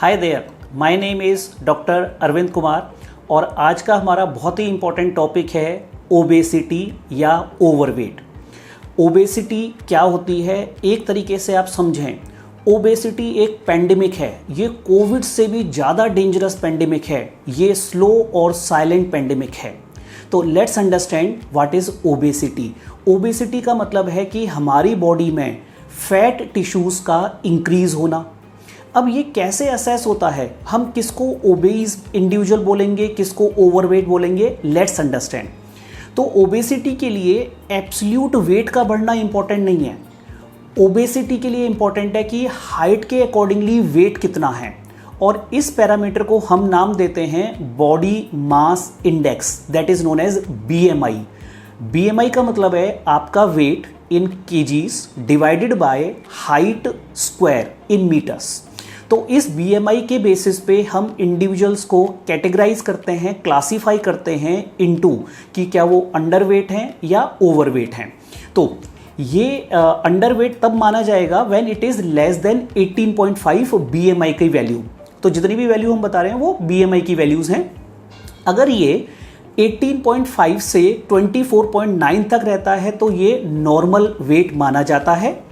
Hi there, my name is doctor Arvind Kumar और आज का हमारा बहुत ही इम्पोर्टेंट टॉपिक है ओबेसिटी या ओवरवेट। ओबेसिटी क्या होती है, एक तरीके से आप समझें, ओबेसिटी एक पेंडेमिक है। ये कोविड से भी ज़्यादा डेंजरस पेंडेमिक है। ये स्लो और साइलेंट पेंडेमिक है। तो let's understand what is obesity. Obesity का मतलब है कि हमारी बॉडी में फैट टिश्यूज़ का इंक्रीज़ होना। अब ये कैसे असेस होता है, हम किसको ओबेस इंडिविजुअल बोलेंगे, किसको ओवरवेट बोलेंगे, लेट्स अंडरस्टैंड। तो ओबेसिटी के लिए एब्सोल्यूट वेट का बढ़ना इंपॉर्टेंट नहीं है। ओबेसिटी के लिए इंपॉर्टेंट है कि हाइट के अकॉर्डिंगली वेट कितना है, और इस पैरामीटर को हम नाम देते हैं body mass index, that is known as BMI. BMI का मतलब है आपका weight in KGs divided by height square in metres. तो इस बीएमआई के बेसिस पे हम इंडिविजुअल्स को कैटेगराइज करते हैं, क्लासीफाई करते हैं इनटू कि क्या वो अंडरवेट हैं या ओवरवेट हैं। तो ये अंडरवेट तब माना जाएगा when it is less than 18.5 BMI की वैल्यू। तो जितनी भी वैल्यू हम बता रहे हैं वो बीएमआई की वैल्यूज हैं। अगर ये 18.5 से 24.9 तक रहता है तो ये नॉर्मल वेट माना जाता है।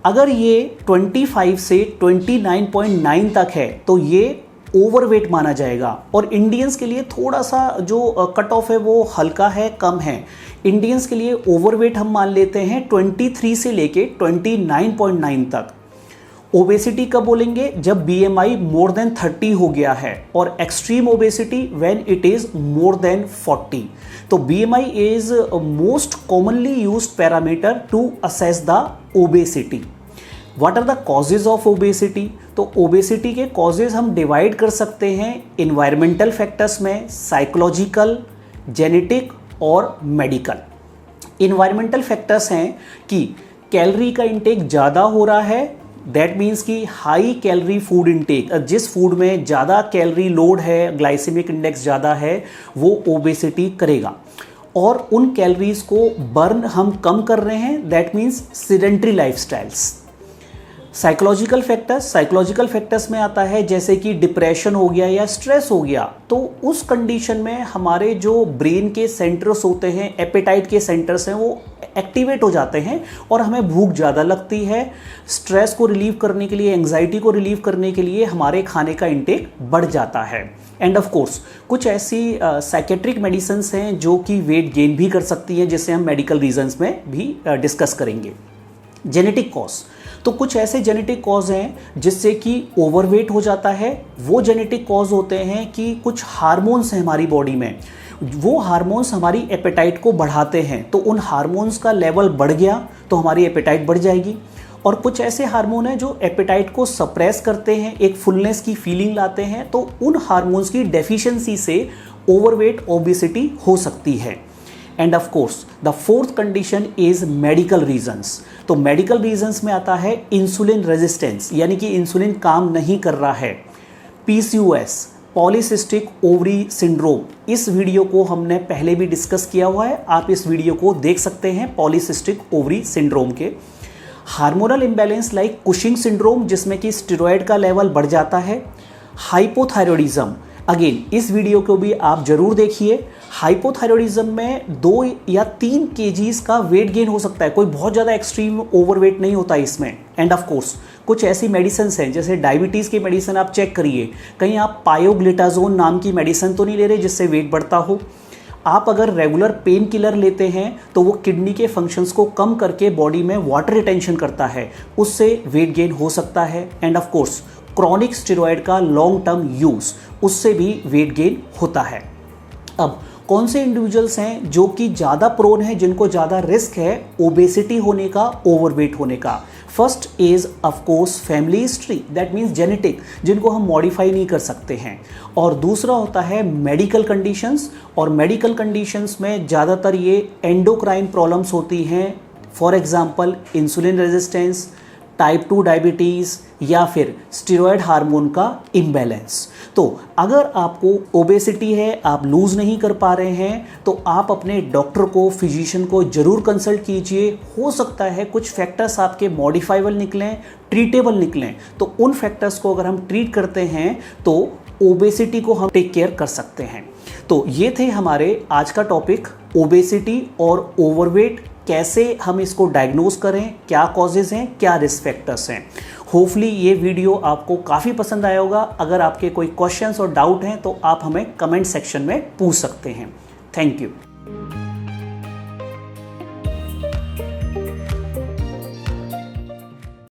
अगर ये 25 से 29.9 तक है तो ये ओवरवेट माना जाएगा। और इंडियंस के लिए थोड़ा सा जो कट ऑफ है वो हल्का है, कम है। इंडियंस के लिए ओवरवेट हम मान लेते हैं 23 से लेके 29.9 तक। ओबेसिटी कब बोलेंगे, जब बीएमआई मोर देन 30 हो गया है, और extreme obesity when it is more than 40। तो BMI is most commonly used parameter to assess the obesity. What are the causes of obesity? तो ओबेसिटी के कॉजेज हम डिवाइड कर सकते हैं इन्वायरमेंटल फैक्टर्स में, साइकोलॉजिकल, जेनेटिक और मेडिकल। इन्वायरमेंटल फैक्टर्स हैं कि कैलोरी का इंटेक ज़्यादा हो रहा है, दैट मीन्स कि हाई कैलोरी फूड इंटेक, जिस फूड में ज़्यादा कैलोरी लोड है, ग्लाइसेमिक इंडेक्स ज़्यादा है, वो ओबेसिटी करेगा। और उन कैलोरीज को बर्न हम कम कर रहे हैं, that means sedentary lifestyles. Psychological factors में आता है जैसे कि डिप्रेशन हो गया या स्ट्रेस हो गया, तो उस कंडीशन में हमारे जो ब्रेन के सेंटर्स होते हैं, एपेटाइट के सेंटर्स हैं, वो एक्टिवेट हो जाते हैं और हमें भूख ज़्यादा लगती है। स्ट्रेस को रिलीव करने के लिए, एंग्जाइटी को रिलीव करने के लिए हमारे खाने का इंटेक बढ़ जाता है। एंड ऑफ कोर्स कुछ ऐसी साइकेट्रिक मेडिसिन्स हैं जो कि वेट गेन भी कर सकती हैं, जिससे हम मेडिकल रीजंस में भी डिस्कस करेंगे। जेनेटिक कॉज, तो कुछ ऐसे जेनेटिक कॉज हैं जिससे कि ओवरवेट हो जाता है। वो जेनेटिक कॉज होते हैं कि कुछ हार्मोन्स हैं हमारी बॉडी में, वो हार्मोन्स हमारी एपेटाइट को बढ़ाते हैं, तो उन हार्मोन्स का लेवल बढ़ गया तो हमारी एपेटाइट बढ़ जाएगी। और कुछ ऐसे हार्मोन हैं जो एपेटाइट को सप्रेस करते हैं, एक फुलनेस की फीलिंग लाते हैं, तो उन हार्मोन्स की डेफिशिएंसी से ओवरवेट ओबेसिटी हो सकती है। End of course the fourth condition is medical reasons. तो मेडिकल रीजंस में आता है इंसुलिन रेजिस्टेंस, यानी कि इंसुलिन काम नहीं कर रहा है। पीसीओएस, पॉलीसिस्टिक ओवरी सिंड्रोम, इस वीडियो को हमने पहले भी डिस्कस किया हुआ है, आप इस वीडियो को देख सकते हैं पॉलीसिस्टिक ओवरी सिंड्रोम के। Hormonal imbalance like Cushing syndrome, जिसमें कि स्टेरॉयड का लेवल बढ़ जाता है। हाइपोथायरॉयडिज्म, अगेन इस वीडियो को भी आप जरूर देखिए। हाइपोथायरॉयडिज्म में 2 या 3 केजीज का वेट गेन हो सकता है, कोई बहुत ज़्यादा एक्सट्रीम ओवरवेट नहीं होता इसमें। एंड ऑफ कोर्स कुछ ऐसी मेडिसिन हैं, जैसे डायबिटीज़ की मेडिसिन आप चेक करिए, कहीं आप पायोग्लिटाजोन नाम की मेडिसिन तो नहीं ले रहे जिससे वेट बढ़ता हो। आप अगर रेगुलर पेन किलर लेते हैं तो वो किडनी के फंक्शंस को कम करके बॉडी में वाटर रिटेंशन करता है, उससे वेट गेन हो सकता है। End of course chronic steroid का लॉन्ग टर्म यूज़, उससे भी वेट गेन होता है। अब कौन से इंडिविजुअल्स हैं जो कि ज़्यादा प्रोन है, जिनको ज़्यादा रिस्क है ओबेसिटी होने का, ओवरवेट होने का? First is of course family history, that means genetic, जिनको हम मॉडिफाई नहीं कर सकते हैं। और दूसरा होता है मेडिकल कंडीशंस, और मेडिकल कंडीशंस में ज़्यादातर ये एंडोक्राइन प्रॉब्लम्स होती हैं। For example insulin resistance, type 2 diabetes या फिर स्टेरॉयड हार्मोन का इम्बैलेंस। तो अगर आपको ओबेसिटी है, आप लूज़ नहीं कर पा रहे हैं, तो आप अपने डॉक्टर को, फिजिशियन को ज़रूर कंसल्ट कीजिए। हो सकता है कुछ फैक्टर्स आपके मॉडिफाइबल निकलें, ट्रीटेबल निकलें, तो उन फैक्टर्स को अगर हम ट्रीट करते हैं तो ओबेसिटी को हम टेक केयर कर सकते हैं। तो ये थे हमारे आज का टॉपिक, ओबेसिटी और ओवरवेट, कैसे हम इसको डायग्नोज करें, क्या कॉजेज़ हैं, क्या रिस्क फैक्टर्स हैं। होपफुली ये वीडियो आपको काफ़ी पसंद आया होगा। अगर आपके कोई क्वेश्चंस और डाउट हैं तो आप हमें कमेंट सेक्शन में पूछ सकते हैं। Thank you.